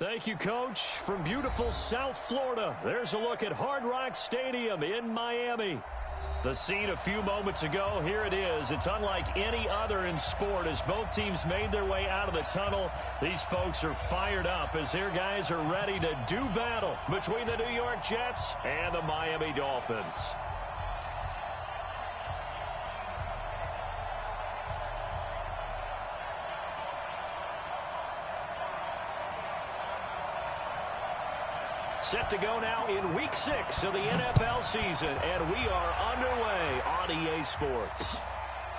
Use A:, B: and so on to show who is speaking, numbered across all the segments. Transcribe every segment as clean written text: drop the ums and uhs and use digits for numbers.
A: Thank you, Coach. From beautiful South Florida, there's a look at Hard Rock Stadium in Miami. The scene a few moments ago, here it is. It's unlike any other in sport. As both teams made their way out of the tunnel, these folks are fired up as their guys are ready to do battle between the New York Jets and the Miami Dolphins. Set to go now in Week 6 of the NFL season, and we are underway on EA Sports.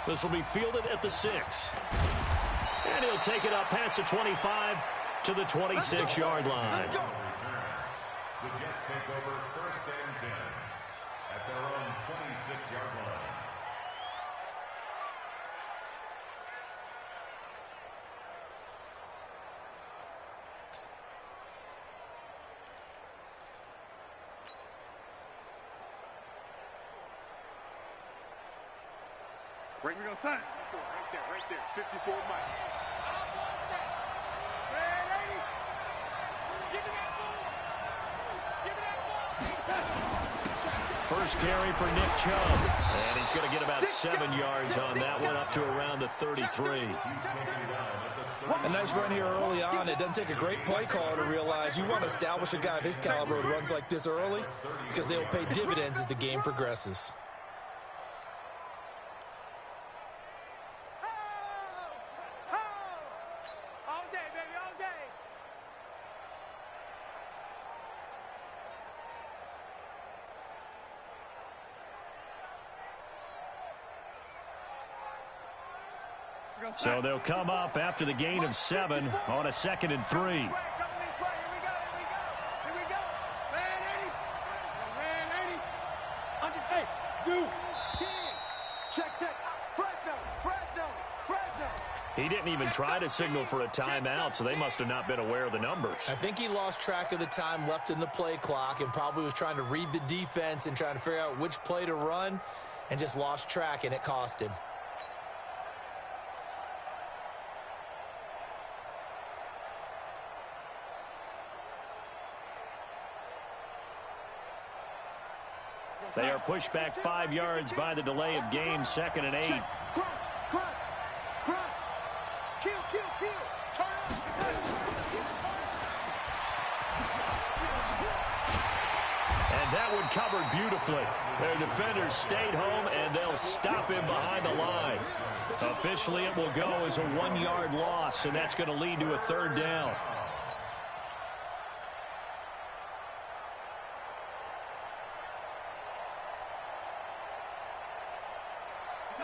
A: This will be fielded at the 6. And he'll take it up past the 25 to the 26-yard line.
B: The Jets take over 1st and 10 at their own 26-yard line.
C: Right, we go, son. Right there. 54 Mike.
A: First carry for Nick Chubb. And he's going to get about 7 yards on that one, up to around the 33.
D: A nice run here early on. It doesn't take a great play caller to realize you want to establish a guy of his caliber who runs like this early because they will pay dividends as the game progresses.
A: So they'll come up after the gain of 7 on a 2nd and 3. He didn't even try to signal for a timeout, so they must have not been aware of the numbers.
D: I think he lost track of the time left in the play clock and probably was trying to read the defense and trying to figure out which play to run and just lost track, and it cost him.
A: They are pushed back 5 yards by the delay of game, 2nd and 8. And that one covered beautifully. Their defenders stayed home, and they'll stop him behind the line. Officially, it will go as a 1-yard loss, and that's going to lead to a 3rd down.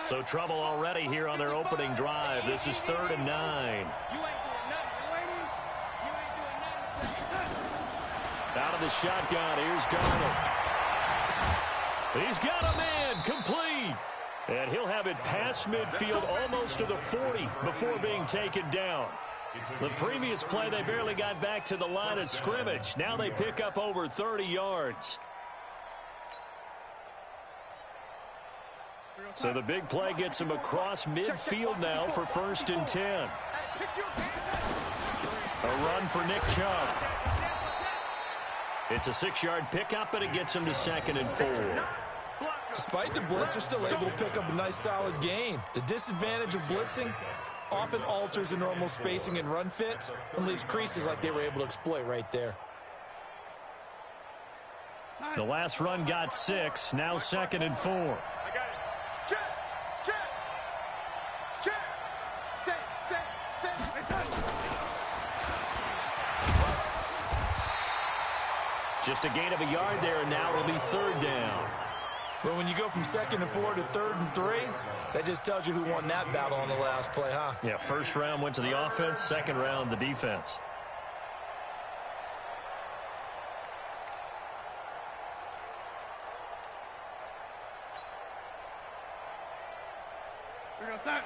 A: So trouble already here on their opening drive. This is 3rd and 9. Out of the shotgun, here's Darnold. He's got a man, complete. And he'll have it past midfield almost to the 40 before being taken down. The previous play, they barely got back to the line of scrimmage. Now they pick up over 30 yards. So the big play gets him across midfield now for 1st and 10. A run for Nick Chubb. It's a 6-yard pickup, but it gets him to 2nd and 4.
D: Despite the blitz, they're still able to pick up a nice solid gain. The disadvantage of blitzing often alters the normal spacing and run fits and leaves creases like they were able to exploit right there.
A: The last run got 6, now 2nd and 4. Just a gain of a yard there, and now it'll be 3rd down.
D: But when you go from 2nd and 4 to 3rd and 3, that just tells you who won that battle on the last play, huh?
A: Yeah, 1st round went to the offense, 2nd round the defense.
C: Here we go, son.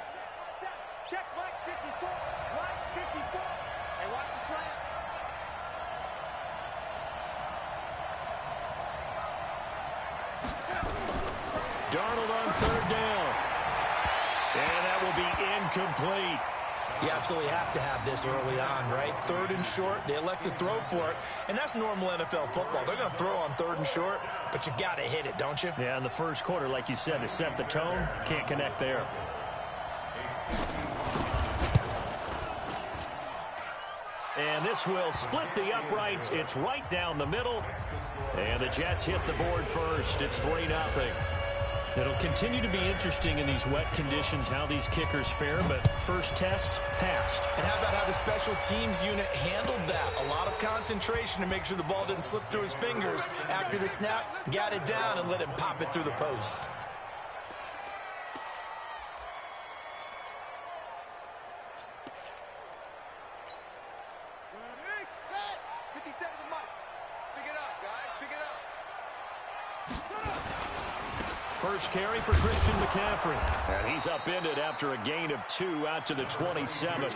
C: Check, Mike 54. Mike 54. Hey, watch the slant.
A: Darnold on 3rd down. And that will be incomplete.
D: You absolutely have to have this early on, right? 3rd and short, they elect to throw for it, and that's normal NFL football. They're going to throw on 3rd and short, but you've got to hit it, don't you?
A: Yeah, in the first quarter, like you said, to set the tone, can't connect there. And this will split the uprights. It's right down the middle, and the Jets hit the board first. It's 3-0. It'll continue to be interesting in these wet conditions how these kickers fare, but first test, passed.
D: And how about how the special teams unit handled that? A lot of concentration to make sure the ball didn't slip through his fingers. After the snap, got it down and let him pop it through the posts.
C: Ready, set, 57 the mic. Pick it up, guys, pick it up.
A: First carry for Christian McCaffrey. And he's upended after a gain of 2 out to the 27.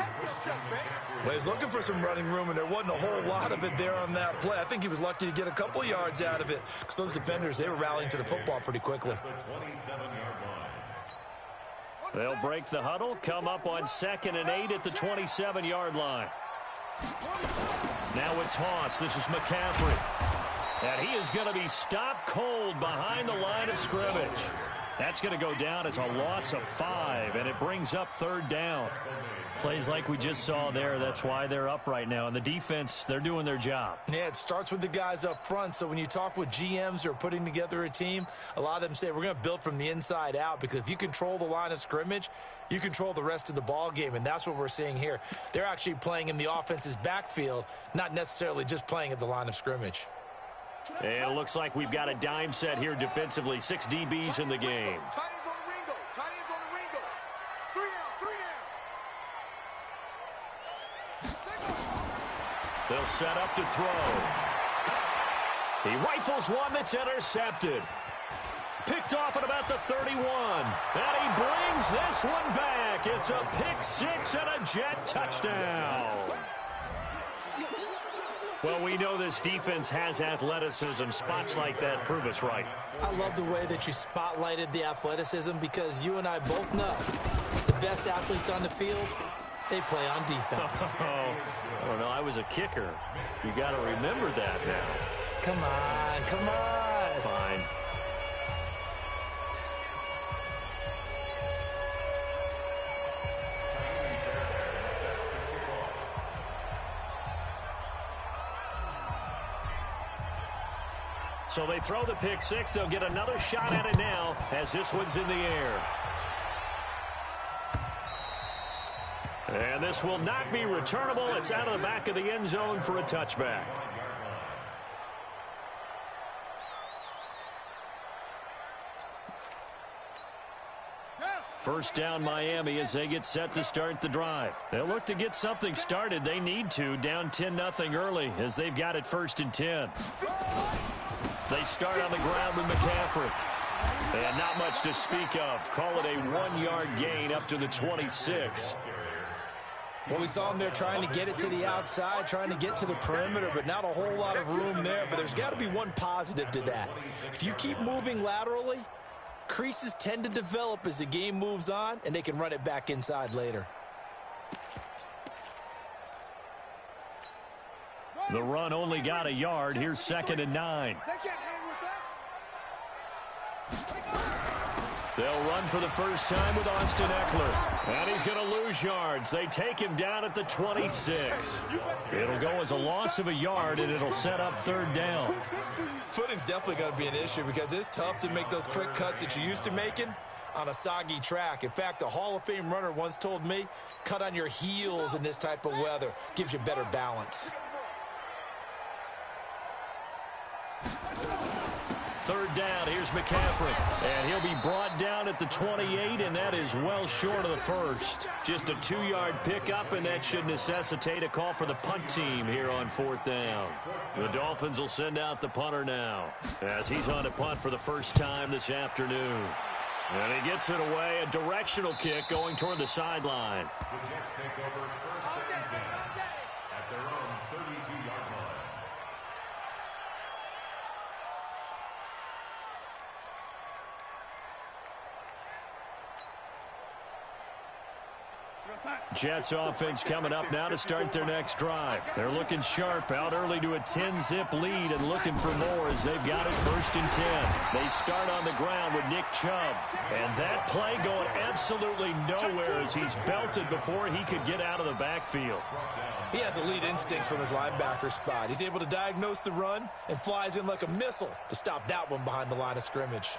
D: Well, he's looking for some running room, and there wasn't a whole lot of it there on that play. I think he was lucky to get a couple yards out of it because those defenders, they were rallying to the football pretty quickly.
A: They'll break the huddle, come up on 2nd and 8 at the 27-yard line. Now a toss. This is McCaffrey. And he is going to be stopped cold behind the line of scrimmage. That's going to go down as a loss of 5, and it brings up 3rd down. Plays like we just saw there, that's why they're up right now. And the defense, they're doing their job.
D: Yeah, it starts with the guys up front. So when you talk with GMs who are putting together a team, a lot of them say we're going to build from the inside out, because if you control the line of scrimmage, you control the rest of the ball game, and that's what we're seeing here. They're actually playing in the offense's backfield, not necessarily just playing at the line of scrimmage.
A: And it looks like we've got a dime set here defensively. 6 DBs in the game.
C: Tight ends on the ring go. Tight ends on the ring go. 3 down.
A: They'll set up to throw. He rifles one that's intercepted. Picked off at about the 31. And he brings this one back. It's a pick 6 and a Jet touchdown. Well, we know this defense has athleticism. Spots like that prove us right.
D: I love the way that you spotlighted the athleticism, because you and I both know the best athletes on the field, they play on defense.
A: I don't know. I was a kicker. You got to remember that now.
D: Come on, come on.
A: Fine. So they throw the pick 6. They'll get another shot at it now as this one's in the air. And this will not be returnable. It's out of the back of the end zone for a touchback. First down Miami as they get set to start the drive. They'll look to get something started. They need to. Down 10-0 early as they've got it 1st and 10. They start on the ground with McCaffrey. And not much to speak of. Call it a 1-yard gain up to the 26.
D: Well, we saw him there trying to get it to the outside, trying to get to the perimeter, but not a whole lot of room there. But there's got to be one positive to that. If you keep moving laterally, creases tend to develop as the game moves on, and they can run it back inside later.
A: The run only got a yard. Here's 2nd and 9.
C: They can't hang with us.
A: They'll run for the first time with Austin Eckler. And he's going to lose yards. They take him down at the 26. It'll go as a loss of a yard, and it'll set up 3rd down.
D: Footing's definitely going to be an issue, because it's tough to make those quick cuts that you're used to making on a soggy track. In fact, a Hall of Fame runner once told me, cut on your heels in this type of weather. Gives you better balance.
A: 3rd down, here's McCaffrey. And he'll be brought down at the 28, and that is well short of the first. Just a 2-yard pickup, and that should necessitate a call for the punt team here on 4th down. The Dolphins will send out the punter now as he's on a punt for the first time this afternoon. And he gets it away, a directional kick going toward the sideline.
B: The Jets take over 1st and 10 at their own 32-yard line.
A: Jets offense coming up now to start their next drive. They're looking sharp, out early to a 10-zip lead and looking for more as they've got it 1st and 10. They start on the ground with Nick Chubb. And that play going absolutely nowhere as he's belted before he could get out of the backfield.
D: He has elite instincts from his linebacker spot. He's able to diagnose the run and flies in like a missile to stop that one behind the line of scrimmage.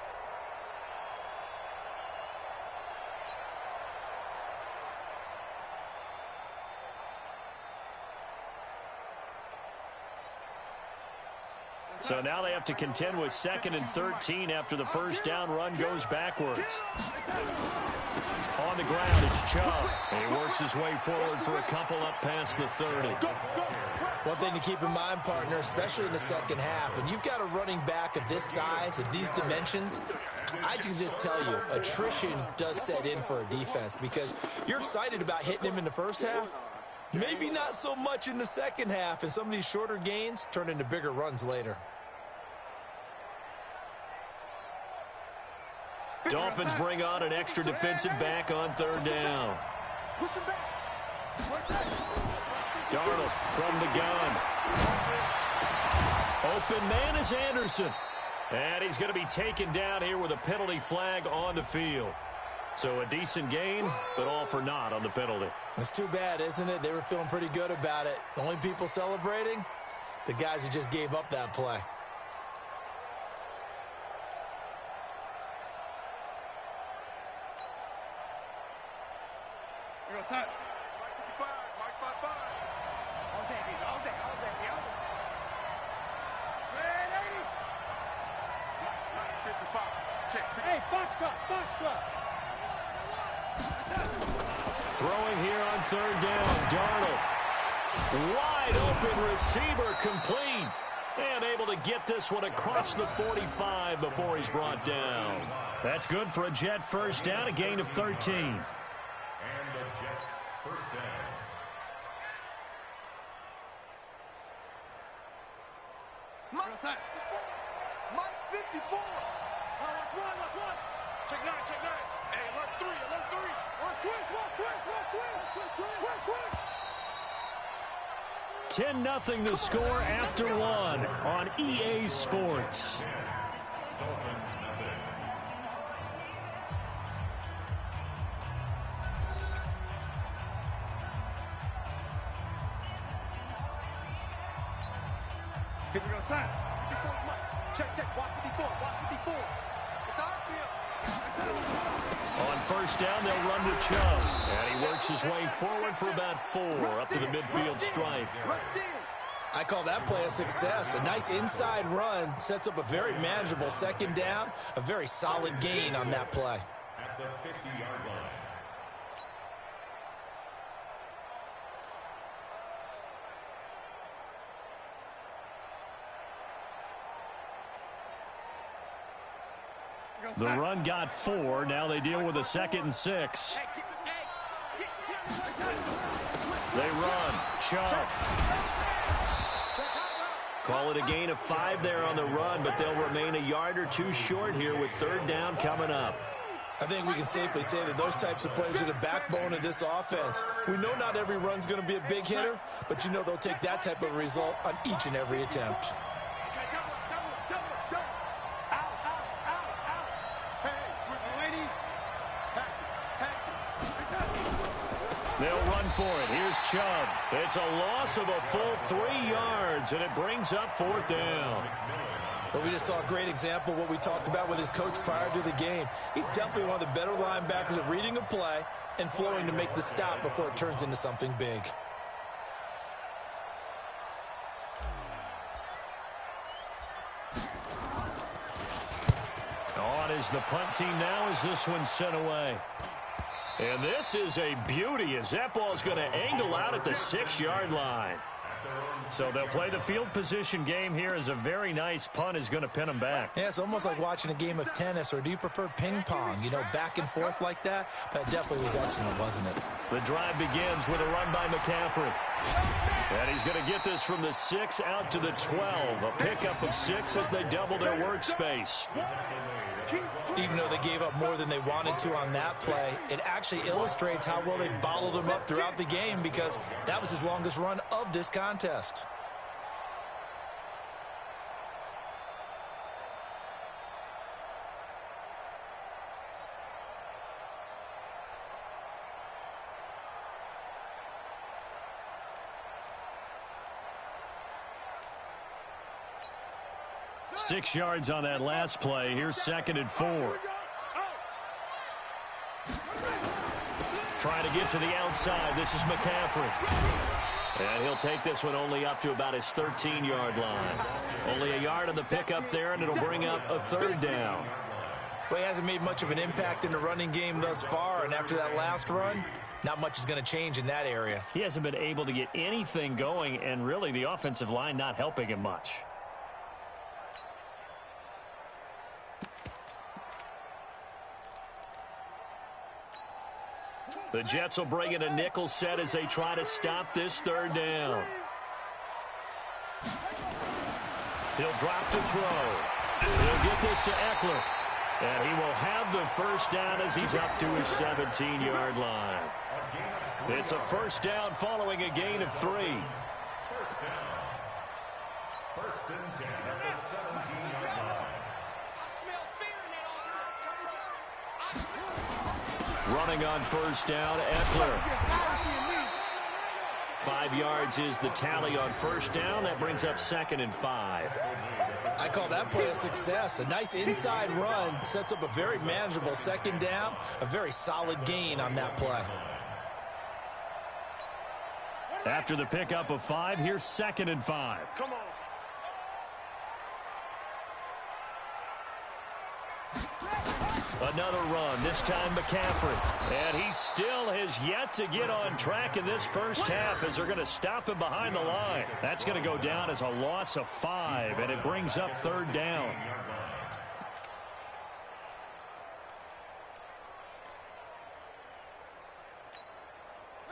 A: So now they have to contend with 2nd and 13 after the first down run goes backwards. On the ground, it's Chubb. And he works his way forward for a couple up past the 30.
D: One thing to keep in mind, partner, especially in the second half, when you've got a running back of this size, of these dimensions, I can just tell you, attrition does set in for a defense because you're excited about hitting him in the first half. Maybe not so much in the second half, and some of these shorter gains turn into bigger runs later.
A: Dolphins bring on an extra defensive back on 3rd down. Darnold from the gun. Open man is Anderson. And he's going to be taken down here with a penalty flag on the field. So a decent gain, but all for naught on the penalty.
D: It's too bad, isn't it? They were feeling pretty good about it. The only people celebrating, the guys who just gave up that play.
C: Here goes Mike 55, Mike 55. All day, baby, all day, all day, all day. Ready? Mike 55, check. Hey, box truck.
A: Throwing here on 3rd down, Darnold. Wide open receiver, complete. And able to get this one across the 45 before he's brought down. That's good for a Jet first down, a gain of 13.
B: And the Jets first down.
C: Mike 54. Let's run. Check 9. Hey, alert 3. Twist.
A: 10-0 the score after 1 on EA Sports.
B: Dolphins nothing.
C: Here we go, son. 54, Mike. Check. Watch 54. It's our field.
A: On first down, they'll run to Chubb. And he works his way forward for about 4 up to the midfield stripe.
D: I call that play a success. A nice inside run sets up a very manageable 2nd down. A very solid gain on that play.
B: At the 50-yard line.
A: The run got 4. Now they deal with a 2nd and 6. They run. Chubb. Call it a gain of 5 there on the run, but they'll remain a yard or 2 short here with 3rd down coming up.
D: I think we can safely say that those types of plays are the backbone of this offense. We know not every run's going to be a big hitter, but you know they'll take that type of result on each and every attempt.
A: They'll run for it. Here's Chubb. It's a loss of a full 3 yards, and it brings up 4th down.
D: But we just saw a great example of what we talked about with his coach prior to the game. He's definitely one of the better linebackers at reading a play and flowing to make the stop before it turns into something big.
A: On is the punt team now as this one's sent away. And this is a beauty as that ball's going to angle out at the 6-yard line. So they'll play the field position game here as a very nice punt is going to pin them back.
D: Yeah, it's almost like watching a game of tennis, or do you prefer ping pong? You know, back and forth like that? That definitely was excellent, wasn't it?
A: The drive begins with a run by McCaffrey. And he's going to get this from the 6 out to the 12. A pickup of 6 as they double their workspace.
D: even though they gave up more than they wanted to on that play. It actually illustrates how well they bottled him up throughout the game because that was his longest run of this contest.
A: Six yards on that last play. Here's 2nd and 4. Trying to get to the outside. This is McCaffrey. And he'll take this one only up to about his 13-yard line. Only a yard on the pickup there, and it'll bring up a 3rd down.
D: Well, he hasn't made much of an impact in the running game thus far, and after that last run, not much is going to change in that area.
A: He hasn't been able to get anything going, and really the offensive line not helping him much. The Jets will bring in a nickel set as they try to stop this 3rd down. He'll drop to throw. He'll get this to Eckler. And he will have the 1st down as he's up to his 17-yard line. It's a 1st down following a gain of 3.
B: 1st down. 1st and 10 at the 17-yard line.
A: Running on 1st down, Eckler. 5 yards is the tally on 1st down. That brings up 2nd and 5.
D: I call that play a success. A nice inside run sets up a very manageable 2nd down. A very solid gain on that play.
A: After the pickup of 5, here's 2nd and 5.
C: Come on.
A: Another run, this time McCaffrey. And he still has yet to get on track in this 1st half as they're going to stop him behind the line. That's going to go down as a loss of 5, and it brings up 3rd down.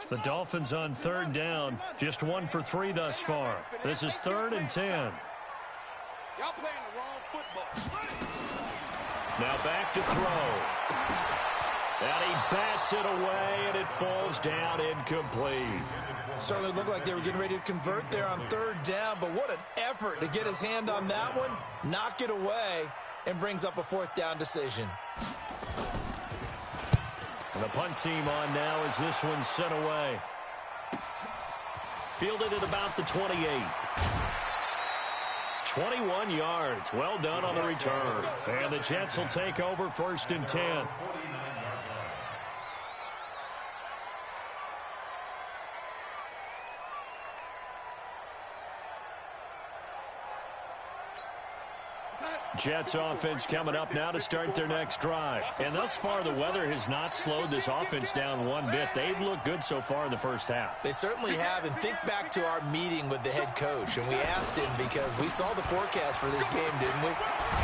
A: The Dolphins on 3rd down, just 1 for 3 thus far. This is 3rd and 10.
C: Y'all playing the wrong football.
A: Now back to throw. And he bats it away, and it falls down incomplete.
D: Certainly looked like they were getting ready to convert there on 3rd down, but what an effort to get his hand on that one, knock it away, and brings up a 4th down decision.
A: And the punt team on now as this one's sent away. Fielded at about the 28. 21 yards. Well done on the return. And the Jets will take over 1st and 10. Jets offense coming up now to start their next drive. And thus far, the weather has not slowed this offense down one bit. They've looked good so far in the 1st half.
D: They certainly have. And think back to our meeting with the head coach. And we asked him because we saw the forecast for this game, didn't we?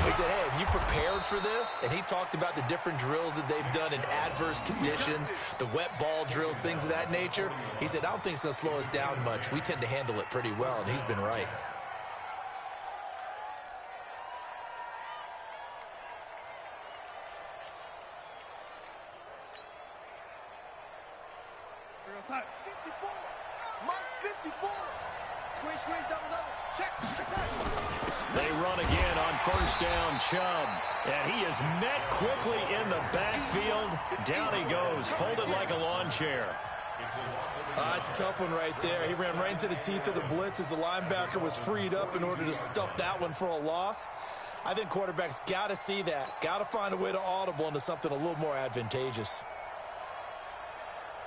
D: We said, hey, have you prepared for this? And he talked about the different drills that they've done in adverse conditions, the wet ball drills, things of that nature. He said, I don't think it's going to slow us down much. We tend to handle it pretty well, and he's been right.
C: Side. 54. Mark 54. Squeeze, double. Check.
A: They run again on 1st down, Chubb. And he is met quickly in the backfield. Down he goes, folded like a lawn chair.
D: It's a tough one right there. He ran right into the teeth of the blitz as the linebacker was freed up in order to stuff that one for a loss. I think quarterbacks got to see that. Got to find a way to audible into something a little more advantageous.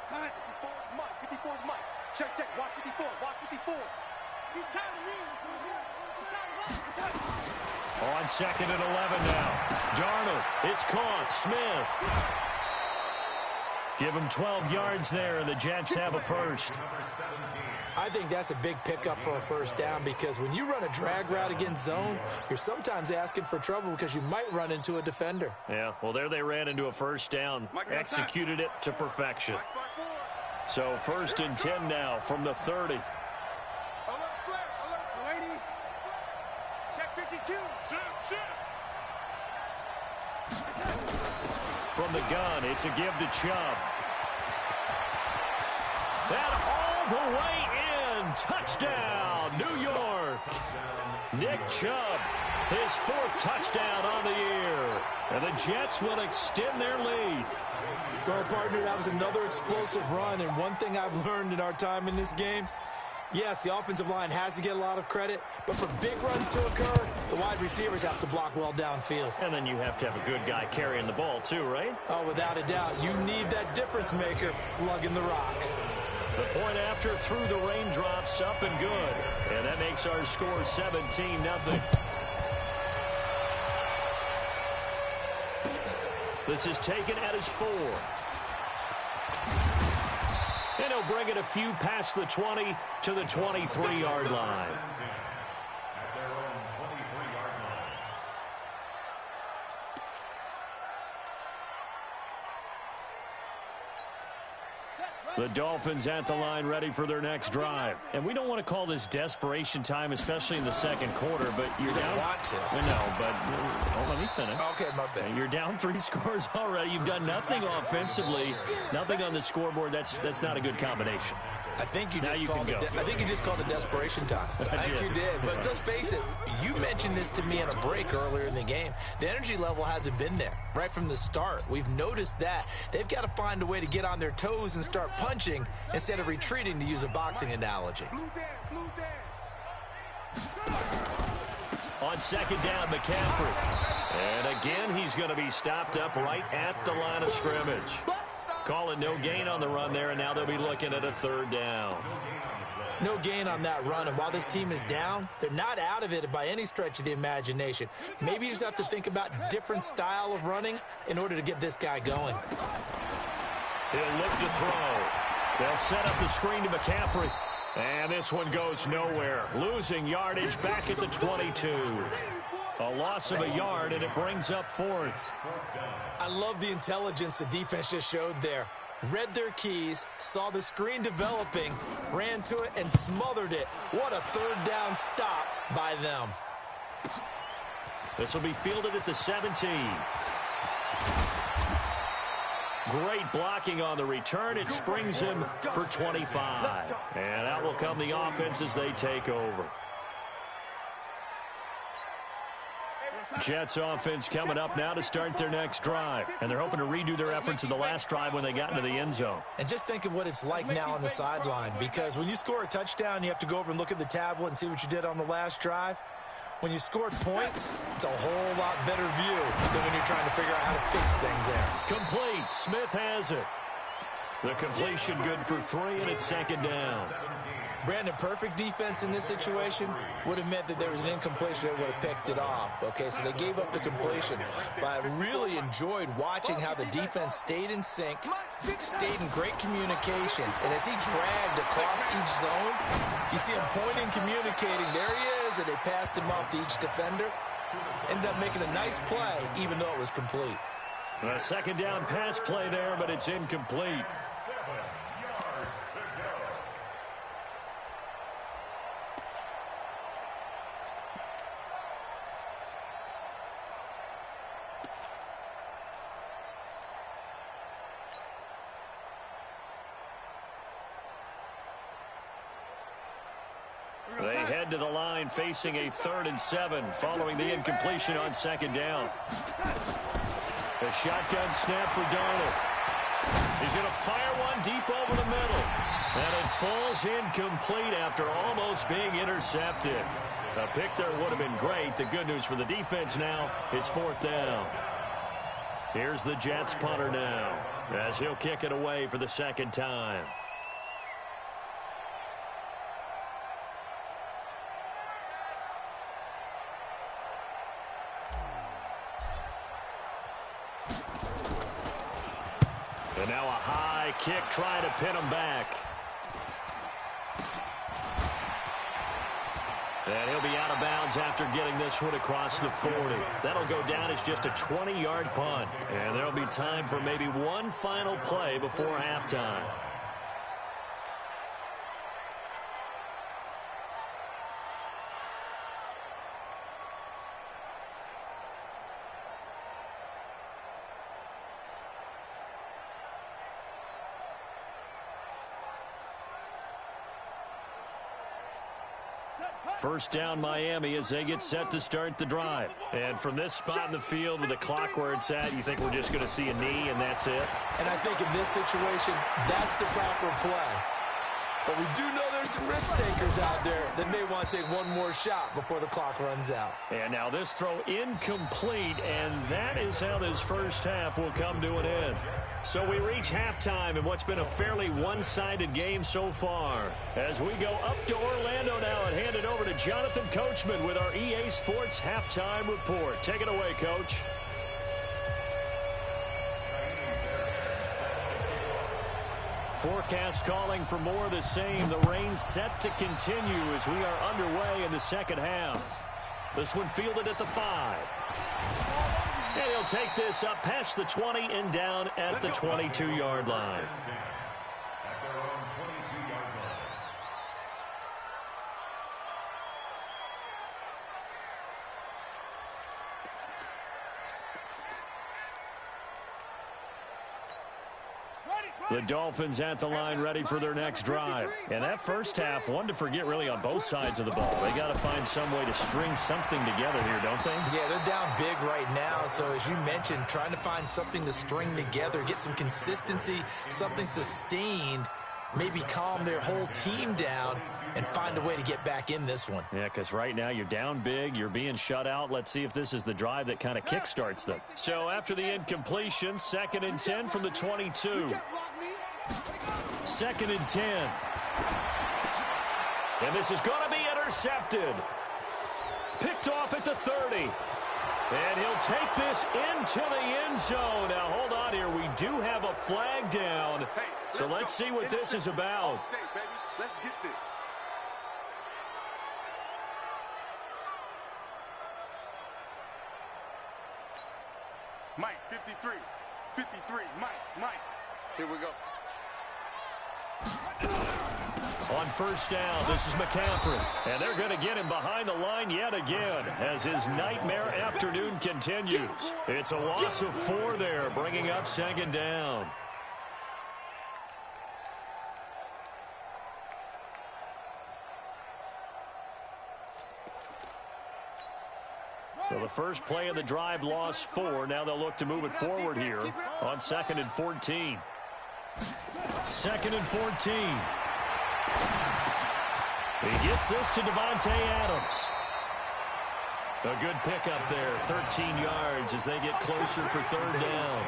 C: Time. 54 is Mike. Check. Watch 54. Watch 54. He's tired of me. He's tired of
A: On 2nd and 11 now. Darnold. It's caught. Smith. Give him 12 yards there, and the Jets have a 1st.
D: I think that's a big pickup for a 1st down because when you run a drag route against zone, you're sometimes asking for trouble because you might run into a defender.
A: Yeah, well, there they ran into a 1st down. Executed it to perfection. So 1st and 10 now from the 30.
C: Alert, flare, alert, lady. Check 52. Sit.
A: From the gun, it's a give to Chubb. And all the way in. Touchdown, New York. Nick Chubb, his 4th touchdown on the year. And the Jets will extend their lead.
D: Well, partner, that was another explosive run. And one thing I've learned in our time in this game, yes, the offensive line has to get a lot of credit, but for big runs to occur, the wide receivers have to block well downfield.
A: And then you have to have a good guy carrying the ball too, right?
D: Oh, without a doubt. You need that difference maker lugging the rock.
A: The point after through the raindrops, up and good. And that makes our score 17-0. This is taken at his 4. And he'll bring it a few past the 20 to the 23-yard line.
B: At their own 23-yard line.
A: The Dolphins at the line ready for their next drive. And we don't want to call this desperation time, especially in the second quarter, but you're down.
D: Want to.
A: I know, but let me finish.
D: Okay, my bad.
A: You're down 3 scores already. You've done nothing offensively, nothing on the scoreboard. That's not a good combination.
D: I think you
A: Now
D: just
A: you
D: called
A: can
D: it.
A: go.
D: I think you just called it desperation time. I think you did. But let's face it. You mentioned this to me in a break earlier in the game. The energy level hasn't been there right from the start. We've noticed that they've got to find a way to get on their toes and start punching instead of retreating, to use a boxing analogy.
A: On second down, McCaffrey. And again, he's going to be stopped up right at the line of scrimmage. Calling no gain on the run there, and now they'll be looking at a 3rd down.
D: No gain on that run, and while this team is down, they're not out of it by any stretch of the imagination. Maybe you just have to think about different style of running in order to get this guy going.
A: He'll look to throw. They'll set up the screen to McCaffrey. And this one goes nowhere. Losing yardage back at the 22. A loss of a yard, and it brings up 4th.
D: I love the intelligence the defense just showed there. Read their keys, saw the screen developing, ran to it, and smothered it. What a 3rd down stop by them.
A: This will be fielded at the 17. Great blocking on the return. It springs him for 25. And out will come the offense as they take over. Jets offense coming up now to start their next drive. And they're hoping to redo their efforts in the last drive when they got into the end zone.
D: And just think of what it's like now on the sideline, because when you score a touchdown, you have to go over and look at the tablet and see what you did on the last drive. When you scored points, it's a whole lot better view than when you're trying to figure out how to fix things there.
A: Complete. Smith has it. The completion good for 3, and it's 2nd down.
D: Brandon, perfect defense in this situation would have meant that there was an incompletion that would have picked it off. Okay, so they gave up the completion. But I really enjoyed watching how the defense stayed in sync, stayed in great communication. And as he dragged across each zone, you see him pointing, communicating. There he is, and they passed him off to each defender. Ended up making a nice play, even though it was complete.
A: A 2nd down pass play there, but it's incomplete.
B: 7 yards to go.
A: They head to the line facing a 3rd and 7 following the incompletion on 2nd down. The shotgun snap for Darnold. He's going to fire one deep over the middle. And it falls incomplete after almost being intercepted. A pick there would have been great. The good news for the defense now, it's 4th down. Here's the Jets punter now as he'll kick it away for the 2nd time. And now a high kick trying to pin him back. And he'll be out of bounds after getting this one across the 40. That'll go down as just a 20-yard punt. And there'll be time for maybe one final play before halftime. First down Miami as they get set to start the drive. And from this spot in the field with the clock where it's at, you think we're just going to see a knee and that's it?
D: And I think in this situation, that's the proper play. But we do know there's some risk takers out there that may want to take one more shot before the clock runs out.
A: And now this throw incomplete, and that is how this first half will come to an end. So we reach halftime in what's been a fairly one-sided game so far. As we go up to Orlando now and hand it over to Jonathan Coachman with our EA Sports Halftime Report. Take it away, Coach. Forecast calling for more of the same. The rain set to continue as we are underway in the second half. This one fielded at the 5. And he'll take this up past the 20 and down at the 22-yard line.
B: At their own 22-yard line.
A: The Dolphins at the line ready for their next drive. And that first half, one to forget really on both sides of the ball. They got to find some way to string something together here, don't they?
D: Yeah, they're down big right now. So as you mentioned, trying to find something to string together, get some consistency, something sustained, maybe calm their whole team down and find a way to get back in this one.
A: Yeah, because right now you're down big, you're being shut out. Let's see if this is the drive that kind of kickstarts them. So after the incompletion, 2nd and 10 from the 22. 2nd and 10. And this is going to be intercepted. Picked off at the 30. And he'll take this into the end zone. Now, hold on here. We do have a flag down. So let's see what this is about.
C: Okay, baby. Let's get this. Mike, 53. 53. Mike. Here we go.
A: On first down, this is McCaffrey. And they're going to get him behind the line yet again as his nightmare afternoon continues. It's a loss of 4 there, bringing up 2nd down. So the first play of the drive lost 4. Now they'll look to move it forward here on 2nd and 14. 2nd and 14. He gets this to Devontae Adams. A good pickup there, 13 yards as they get closer for 3rd down.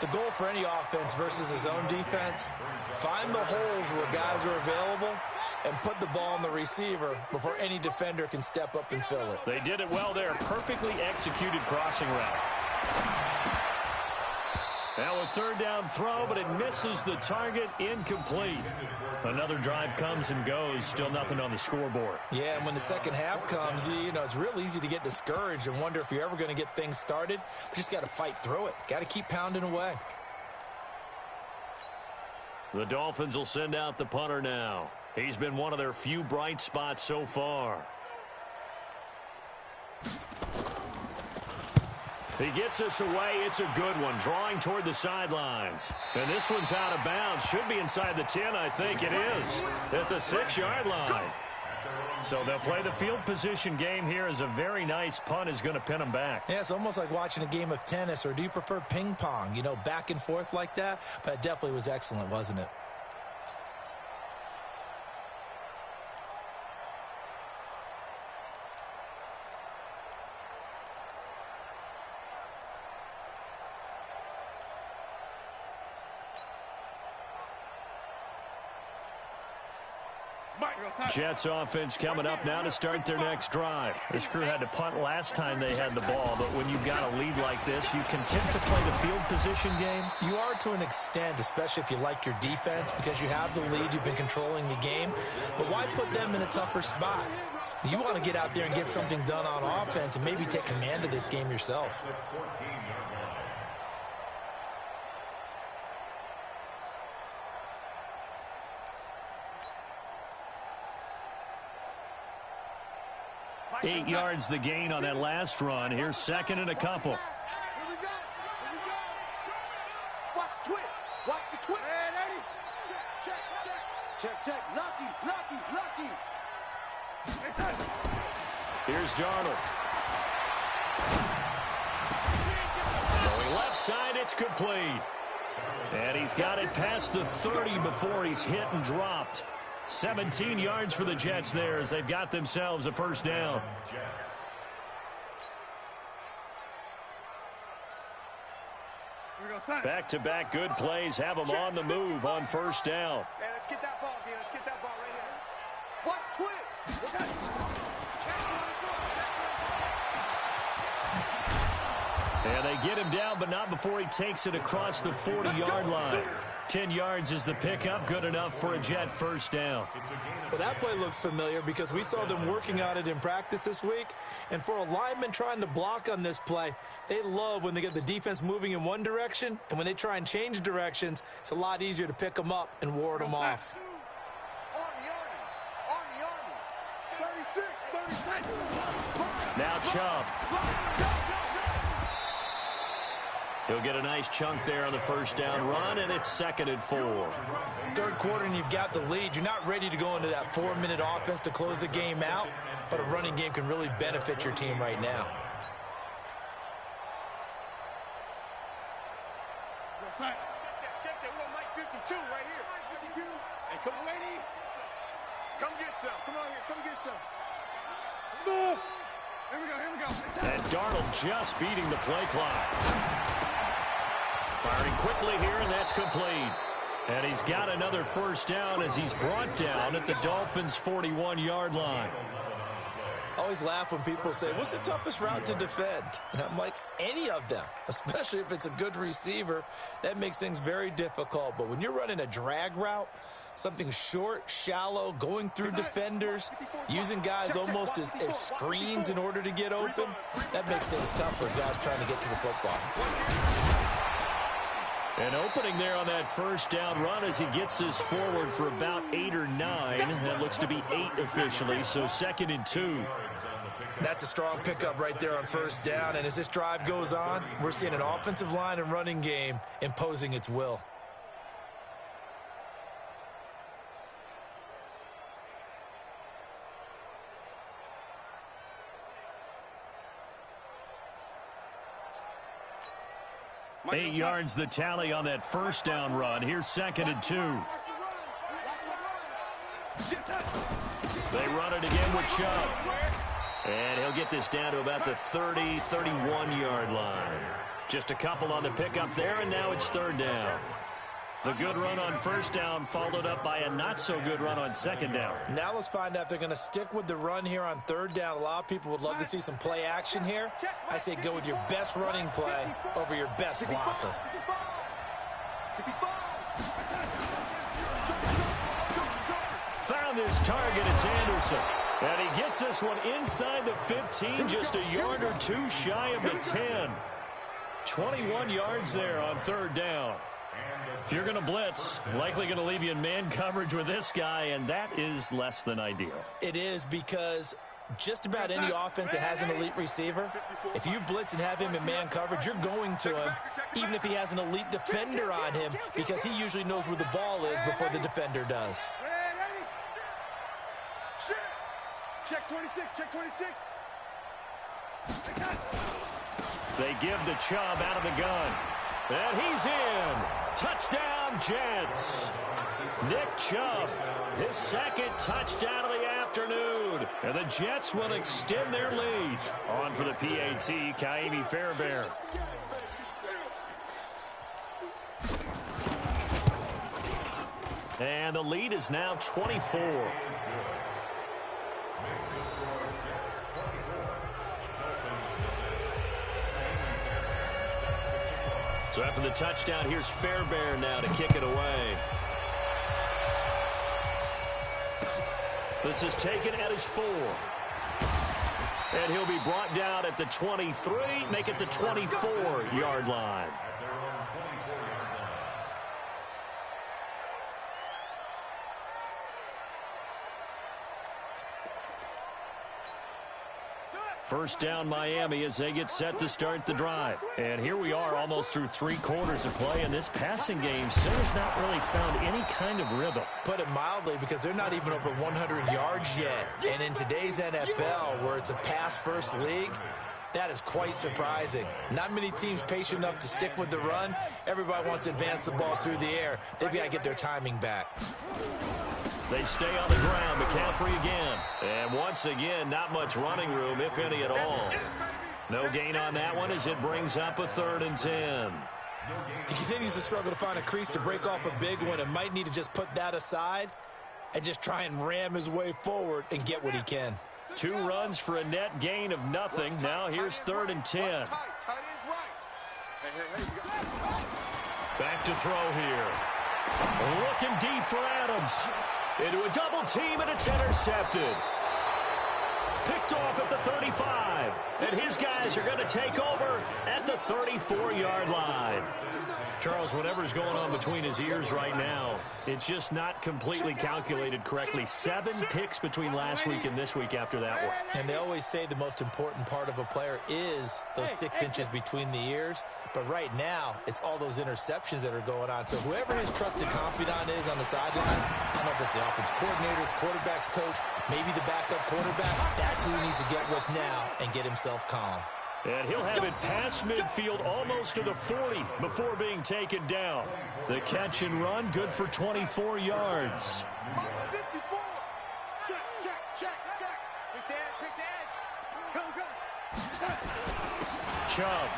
D: The goal for any offense versus his own defense, find the holes where guys are available and put the ball on the receiver before any defender can step up and fill it.
A: They did it well there. Perfectly executed crossing route. Now a 3rd down throw, but it misses the target, incomplete. Another drive comes and goes, still nothing on the scoreboard.
D: Yeah, and when the second half comes, you know, it's real easy to get discouraged and wonder if you're ever going to get things started. You just got to fight through it. Got to keep pounding away.
A: The Dolphins will send out the punter now. He's been one of their few bright spots so far. He gets us away. It's a good one, drawing toward the sidelines. And this one's out of bounds. Should be inside the 10, I think it is, at the 6-yard line. So they'll play the field position game here as a very nice punt is going to pin them back.
D: Yeah, it's almost like watching a game of tennis, or do you prefer ping pong, you know, back and forth like that? But it definitely was excellent, wasn't it?
A: Jets offense coming up now to start their next drive. This crew had to punt last time they had the ball, but when you've got a lead like this, you content to play the field position game?
D: You are to an extent, especially if you like your defense, because you have the lead, you've been controlling the game. But why put them in a tougher spot? You want to get out there and get something done on offense and maybe take command of this game yourself.
A: Eight yards the gain on that last run. Here's 2nd and a couple.
C: Here we go. Watch the twist. Watch the twist. Check. Lucky.
A: Here's Darnold. Going left side, it's complete. And he's got it past the 30 before he's hit and dropped. 17 yards for the Jets there as they've got themselves a first down. Back-to-back good plays have them on the move on first down.
C: Hey, let's get that ball, D. Let's get that ball right here. Watch twist. Check
A: And they get him down, but not before he takes it across the 40-yard line. 10 yards is the pickup, good enough for a Jet first down.
D: Well, that play looks familiar because we saw them working on it in practice this week. And for a lineman trying to block on this play, they love when they get the defense moving in one direction. And when they try and change directions, it's a lot easier to pick them up and ward them off.
C: Army. 36.
A: Now Chubb. He'll get a nice chunk there on the first down run, and it's 2nd and 4.
D: Third quarter and you've got the lead. You're not ready to go into that 4-minute offense to close the game out, but a running game can really benefit your team right now.
C: Check that. We got Mike 52 right here. 52. Hey, come on, lady. Come get some. Come on here. Come get some. Smooth. Here we go.
A: And Darnold just beating the play clock. Firing quickly here, and that's complete. And he's got another first down as he's brought down at the Dolphins' 41-yard line.
D: I always laugh when people say, what's the toughest route to defend? And I'm like, any of them, especially if it's a good receiver. That makes things very difficult. But when you're running a drag route, something short, shallow, going through defenders, using guys almost as screens in order to get open, that makes things tough for guys trying to get to the football.
A: An opening there on that first down run as he gets this forward for about 8 or 9. That looks to be 8 officially, so 2nd and 2.
D: That's a strong pickup right there on first down, and as this drive goes on, we're seeing an offensive line and running game imposing its will.
A: Eight yards the tally on that first down run. Here's 2nd and 2. They run it again with Chubb. And he'll get this down to about the 30, 31-yard line. Just a couple on the pickup there, and now it's 3rd down. The good run on first down followed up by a not-so-good run on 2nd down.
D: Now let's find out if they're going to stick with the run here on 3rd down. A lot of people would love to see some play action here. I say go with your best running play over your best blocker.
A: Found his target, it's Anderson. And he gets this one inside the 15, just a yard or two shy of the 10. 21 yards there on 3rd down. If you're going to blitz, likely going to leave you in man coverage with this guy, and that is less than ideal.
D: It is because just about any offense that has an elite receiver, if you blitz and have him in man coverage, you're going to him, even if he has an elite defender on him, because he usually knows where the ball is before the defender does.
C: Check 26, check 26.
A: They give the Chubb out of the gun. And he's in. Touchdown, Jets. Nick Chubb, his 2nd touchdown of the afternoon. And the Jets will extend their lead. On for the PAT, Kaimi Fairbairn. And the lead is now 24. So after the touchdown, here's Fairbairn now to kick it away. This is taken at his 4. And he'll be brought down at the 23, make it the 24-yard line. First down Miami as they get set to start the drive. And here we are almost through 3 quarters of play, and this passing game still has not really found any kind of rhythm.
D: Put it mildly, because they're not even over 100 yards yet. And in today's NFL, where it's a pass-first league, that is quite surprising. Not many teams patient enough to stick with the run. Everybody wants to advance the ball through the air. They've got to get their timing back.
A: They stay on the ground. McCaffrey again. And once again, not much running room, if any at all. No gain on that one as it brings up a 3rd and 10.
D: He continues to struggle to find a crease to break off a big one, and might need to just put that aside and just try and ram his way forward and get what he can.
A: 2 runs for a net gain of nothing. Now here's 3rd and 10. Back to throw here. Looking deep for Adams. Into a double team, and it's intercepted. Picked off at the 35. And his guys are going to take over at the 34-yard line. Charles, whatever's going on between his ears right now, it's just not completely calculated correctly. 7 picks between last week and this week after that one.
D: And they always say the most important part of a player is those 6 inches between the ears. But right now, it's all those interceptions that are going on. So whoever his trusted confidant is on the sidelines, I don't know if it's the offense coordinator, the quarterback's coach, maybe the backup quarterback, that's who he needs to get with now and get himself calm.
A: And he'll have it past midfield almost to the 40 before being taken down. The catch and run, good for 24 yards.
C: 54. Check. Pick the edge. Go.
A: Chubb.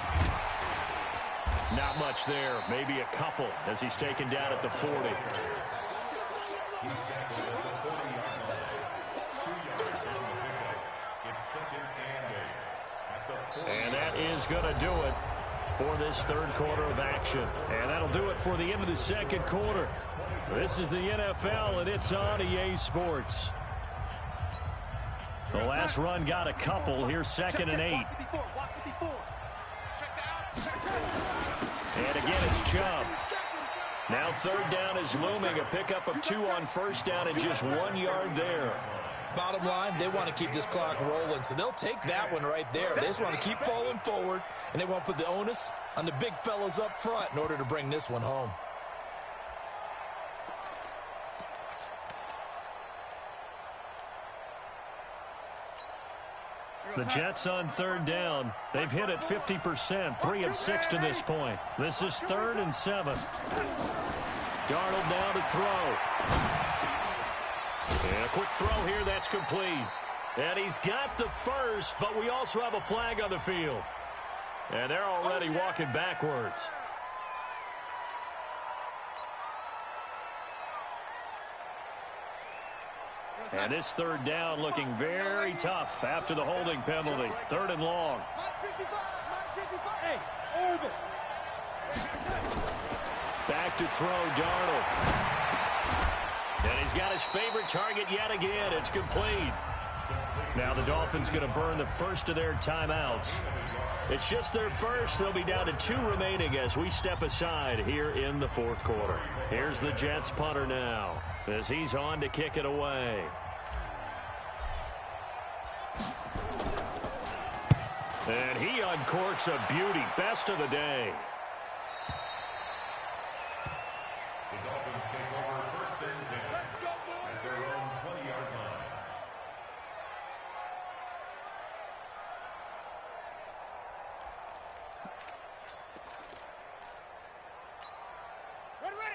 A: Not much there. Maybe a couple as he's taken down at the 40.
B: He's tackled at the 40-yard line. 2 yards on the pickup. It's 2nd and 8.
A: And that is going to do it for this 3rd quarter of action. And that'll do it for the end of the 2nd quarter. This is the NFL, and it's on EA Sports. The last run got a couple. Here's 2nd and 8. And again, it's Chubb. Now 3rd down is looming. A pickup of 2 on 1st down and just 1 yard there.
D: Bottom line, they want to keep this clock rolling, so they'll take that one right there. They just want to keep falling forward, and they want to put the onus on the big fellas up front in order to bring this one home.
A: The Jets on 3rd down. They've hit it 50%, 3 of 6 to this point. This is 3rd and 7. Darnold down to throw. And a quick throw here, that's complete. And he's got the first, but we also have a flag on the field. And they're already walking backwards. And this 3rd down looking very tough after the holding penalty. 3rd and long. Back to throw, Darnold. And he's got his favorite target yet again. It's complete. Now the Dolphins going to burn the first of their timeouts. It's just their first. They'll be down to 2 remaining as we step aside here in the 4th quarter. Here's the Jets punter now as he's on to kick it away. And he uncorks a beauty. Best of the day.
B: The Dolphins take over 1st and 10 at their own 20-yard line.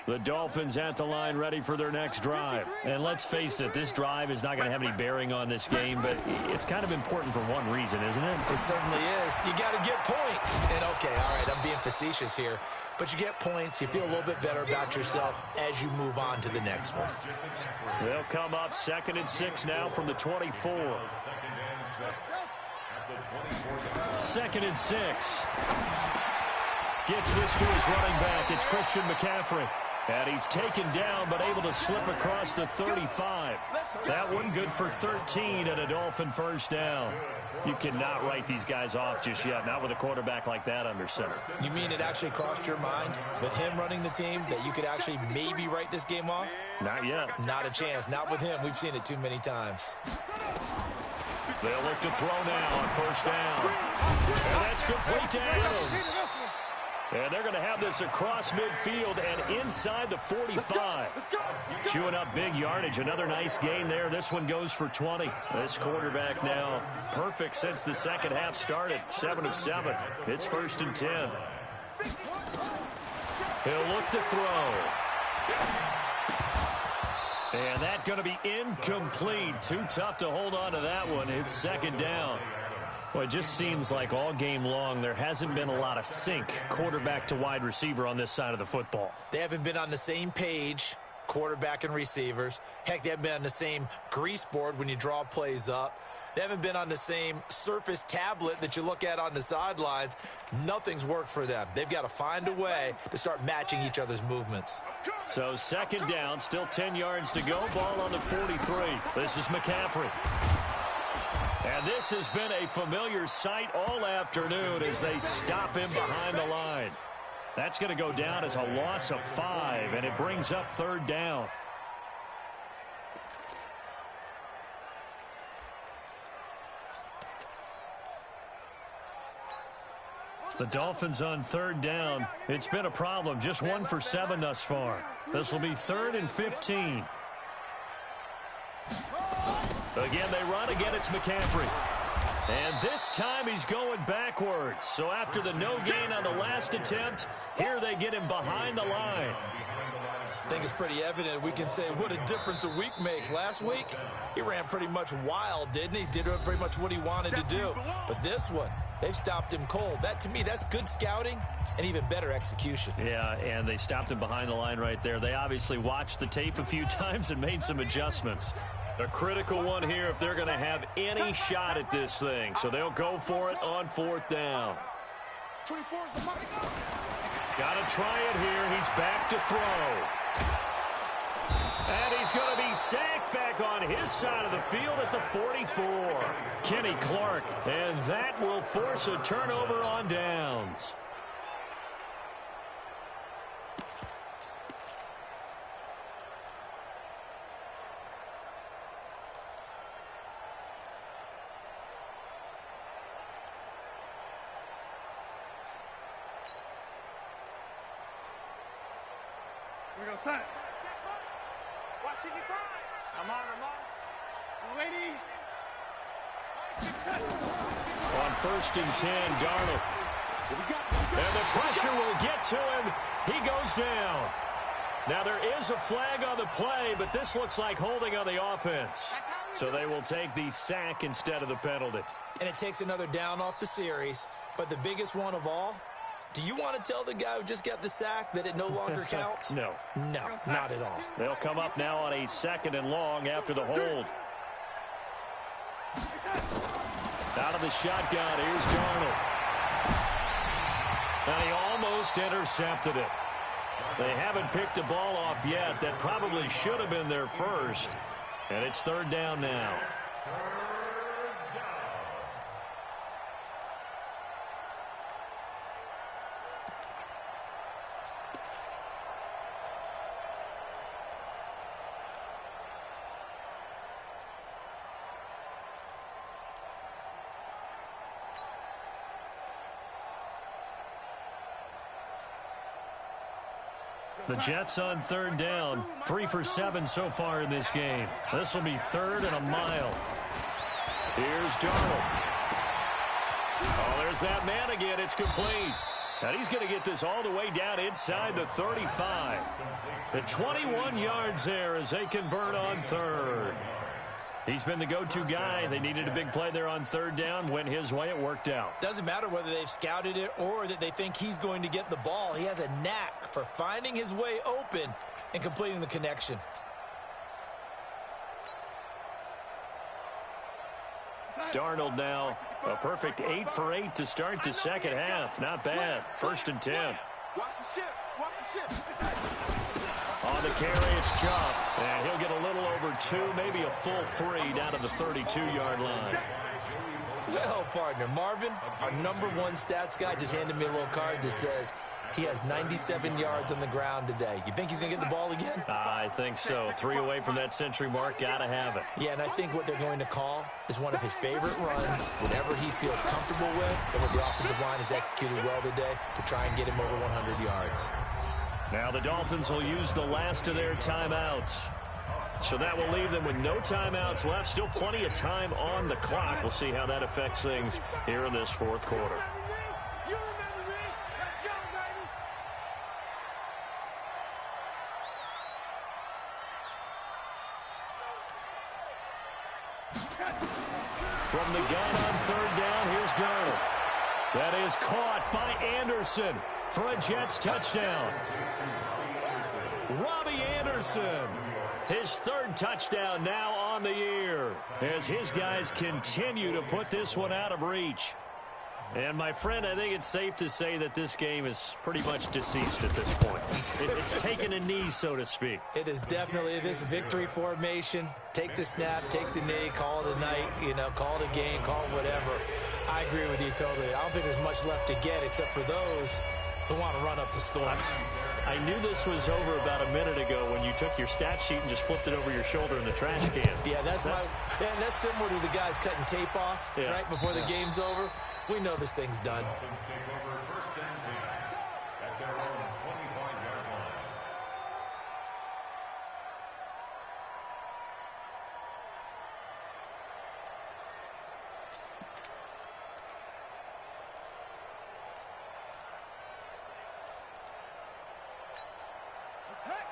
A: The Dolphins at the line ready for their next drive. And let's face it, this drive is not going to have any bearing on this game, but it's kind of important for one reason, isn't it?
D: It certainly is. You got to get points. And, okay, all right, I'm being facetious here. But you get points. You feel a little bit better about yourself as you move on to the next one.
A: They'll come up 2nd and 6 now from the 24. 2nd and 6. Gets this to his running back. It's Christian McCaffrey. And he's taken down, but able to slip across the 35. That one good for 13 and a Dolphin first down. You cannot write these guys off just yet, not with a quarterback like that under center.
D: You mean it actually crossed your mind with him running the team that you could actually maybe write this game off?
A: Not yet.
D: Not a chance. Not with him. We've seen it too many times.
A: They'll look to throw now on first down. And that's complete to Adams. And they're going to have this across midfield and inside the 45. Chewing up big yardage. Another nice gain there. This one goes for 20. This quarterback now perfect since the second half started. 7 of 7. It's 1st and 10. He'll look to throw. And that's going to be incomplete. Too tough to hold on to that one. It's 2nd down. Well, it just seems like all game long there hasn't been a lot of sync quarterback to wide receiver on this side of the football.
D: They haven't been on the same page, quarterback and receivers. Heck, they haven't been on the same grease board when you draw plays up. They haven't been on the same surface tablet that you look at on the sidelines. Nothing's worked for them. They've got to find a way to start matching each other's movements.
A: So 2nd down, still 10 yards to go. Ball on the 43. This is McCaffrey. And this has been a familiar sight all afternoon as they stop him behind the line. That's going to go down as a loss of 5, and it brings up 3rd down. The Dolphins on 3rd down. It's been a problem. Just 1 for 7 thus far. This will be 3rd and 15. Again, they run. Again, it's McCaffrey. And this time he's going backwards. So after the no gain on the last attempt, here they get him behind the line.
D: I think it's pretty evident. We can say what a difference a week makes. Last week, he ran pretty much wild, didn't he? Did pretty much what he wanted to do. But this one, they've stopped him cold. That, to me, that's good scouting and even better execution.
A: Yeah, and they stopped him behind the line right there. They obviously watched the tape a few times and made some adjustments. A critical one here if they're going to have any shot at this thing. So they'll go for it on 4th down. Got to try it here. He's back to throw. And he's going to be sacked back on his side of the field at the 44. Kenny Clark. And that will force a turnover on downs.
C: We're going to set. Watch it, you cry. I'm on. Lady.
A: On 1st and 10, Darnold. And the pressure will get to him. He goes down. Now there is a flag on the play, but this looks like holding on the offense. So they will take the sack instead of the penalty.
D: And it takes another down off the series. But the biggest one of all, do you want to tell the guy who just got the sack that it no longer counts?
A: No.
D: No, not at all.
A: They'll come up now on a 2nd and long after the hold. Out of the shotgun, here's Darnold. And he almost intercepted it. They haven't picked a ball off yet. That probably should have been their first. And it's 3rd down now. The Jets on 3rd down. 3 for 7 so far in this game. This will be 3rd and a mile. Here's Darnold. Oh, there's that man again. It's complete. And he's going to get this all the way down inside the 35. The 21 yards there as they convert on 3rd. He's been the go-to guy. They needed a big play there on 3rd down. Went his way. It worked out.
D: Doesn't matter whether they've scouted it or that they think he's going to get the ball. He has a knack for finding his way open and completing the connection.
A: Darnold now a perfect 8 for 8 to start the second half. Not bad. 1st and 10.
C: Watch the ship. Watch the ship.
A: On the carry, it's Chubb. And he'll get a little over 2, maybe a full 3 down to the 32-yard line.
D: Well, partner, Marvin, our #1 stats guy just handed me a little card that says He has 97 yards on the ground today. You think he's going to get the ball again?
A: I think so. 3 away from that century mark. Got to have it.
D: Yeah, and I think what they're going to call is one of his favorite runs, whatever he feels comfortable with, and what the offensive line has executed well today to try and get him over 100 yards.
A: Now the Dolphins will use the last of their timeouts. So that will leave them with no timeouts left. Still plenty of time on the clock. We'll see how that affects things here in this fourth quarter. From the gun on third down, here's Darnold. That is caught by Anderson for a Jets touchdown. Robbie Anderson, his third touchdown now on the year, as his guys continue to put this one out of reach. And, my friend, I think it's safe to say that this game is pretty much deceased at this point. It's taken a knee, so to speak.
D: It is definitely this victory formation. Take the snap, take the knee, call it a night, call it a game, call it whatever. I agree with you totally. I don't think there's much left to get except for those who want to run up the score.
A: I knew this was over about a minute ago when you took your stat sheet and just flipped it over your shoulder in the trash can.
D: Yeah, that's similar to the guys cutting tape off right before the game's over. We know this thing's done.
B: Dolphins take over first and 10 at their own 25-yard line.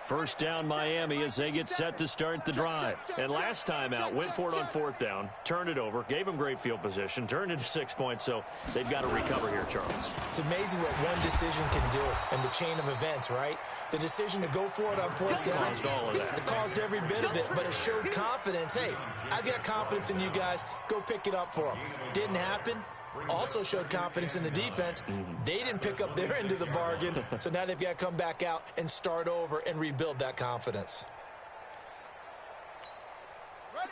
A: First down Miami as they get set to start the drive. And last time out, went for it on fourth down, turned it over, gave them great field position, turned into 6 points, so they've got to recover here, Charles.
D: It's amazing what one decision can do in the chain of events, right? The decision to go for it on fourth down.
A: Caused all of that.
D: It caused every bit of it, but it showed confidence. Hey, I've got confidence in you guys. Go pick it up for them. Didn't happen. Also showed confidence in the defense. They didn't pick up their end of the bargain, so now they've got to come back out and start over and rebuild that confidence.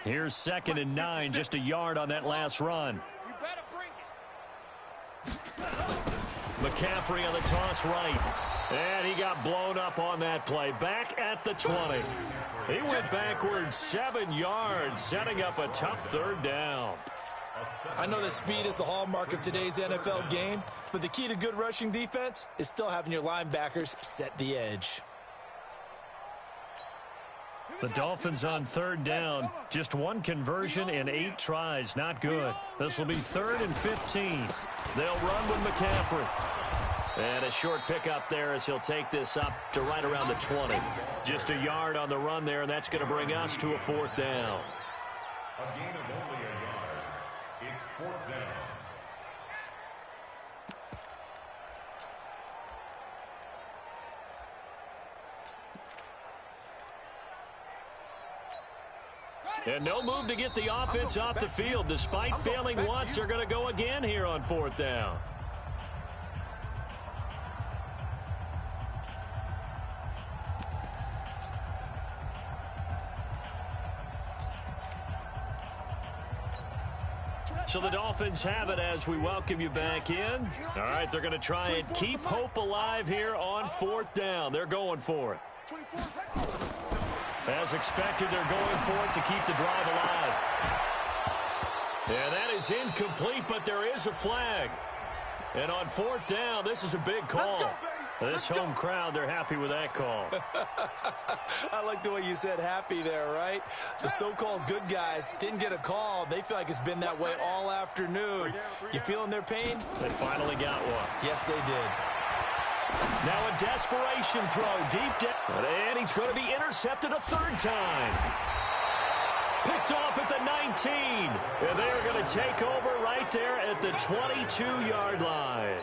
A: Here's 2nd and 9, just a yard on that last run.
C: You better bring it.
A: McCaffrey on the toss right. And he got blown up on that play. Back at the 20. He went backwards 7 yards, setting up a tough third down.
D: I know that speed is the hallmark of today's NFL game, but the key to good rushing defense is still having your linebackers set the edge.
A: The Dolphins on third down. Just one conversion in 8 tries. Not good. This will be 3rd and 15. They'll run with McCaffrey. And a short pickup there as he'll take this up to right around the 20. Just a yard on the run there, and that's going to bring us to a 4th down.
B: A gain of only a yard. It's 4th down.
A: And no move to get the offense off the field. Despite failing once, they're going to go again here on 4th down. So the Dolphins have it as we welcome you back in. All right, they're going to try and keep hope alive here on 4th down. They're going for it. As expected, they're going for it to keep the drive alive. And that is incomplete, but there is a flag. And on 4th down, this is a big call. This home crowd, they're happy with that call.
D: I like the way you said happy there, right? The so-called good guys didn't get a call. They feel like it's been that way all afternoon. You feeling their pain?
A: They finally got one.
D: Yes, they did.
A: Now a desperation throw deep down. And he's going to be intercepted a 3rd time. Picked off at the 19. And they're going to take over right there at the 22-yard line.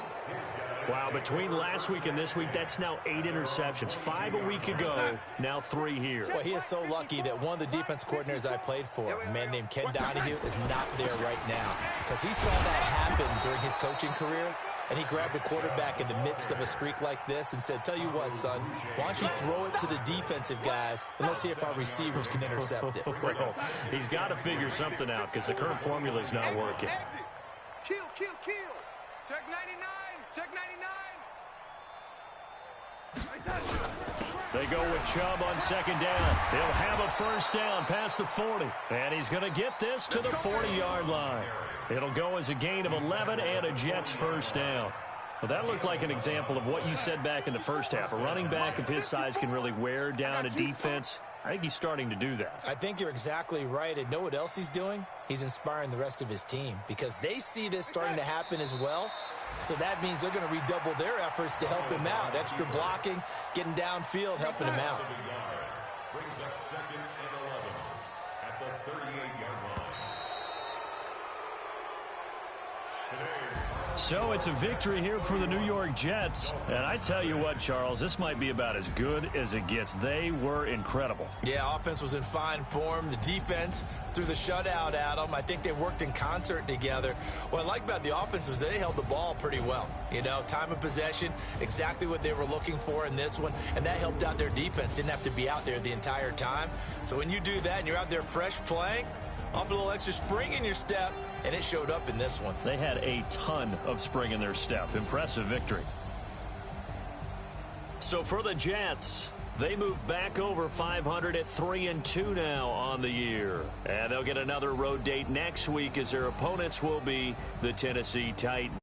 A: Wow, between last week and this week, that's now 8 interceptions. 5 a week ago, now 3 here.
D: Well, he is so lucky that one of the defense coordinators I played for, a man named Ken Donahue, is not there right now. Because he saw that happen during his coaching career, and he grabbed the quarterback in the midst of a streak like this and said, tell you what, son, why don't you throw it to the defensive guys, and let's see if our receivers can intercept it.
A: Well, he's got to figure something out because the current formula is not working.
C: Kill. Check 99. Check 99.
A: They go with Chubb on second down. He'll have a first down past the 40. And he's going to get this to the 40-yard line. It'll go as a gain of 11 and a Jets first down. Well, that looked like an example of what you said back in the first half. A running back of his size can really wear down a defense. I think he's starting to do that.
D: I think you're exactly right. And know what else he's doing? He's inspiring the rest of his team because they see this starting to happen as well. So that means they're going to redouble their efforts to help him out. Extra blocking, getting downfield, helping him out.
B: Brings up second and 11 at the 38-yard line.
A: So it's a victory here for the New York Jets. And I tell you what, Charles, this might be about as good as it gets. They were incredible.
D: Yeah, offense was in fine form. The defense threw the shutout at them. I think they worked in concert together. What I like about the offense was they held the ball pretty well. You know, time of possession, exactly what they were looking for in this one. And that helped out their defense. Didn't have to be out there the entire time. So when you do that and you're out there fresh playing, off a little extra spring in your step, and it showed up in this one.
A: They had a ton of spring in their step. Impressive victory. So for the Jets, they move back over 500 at 3-2 now on the year. And they'll get another road date next week as their opponents will be the Tennessee Titans.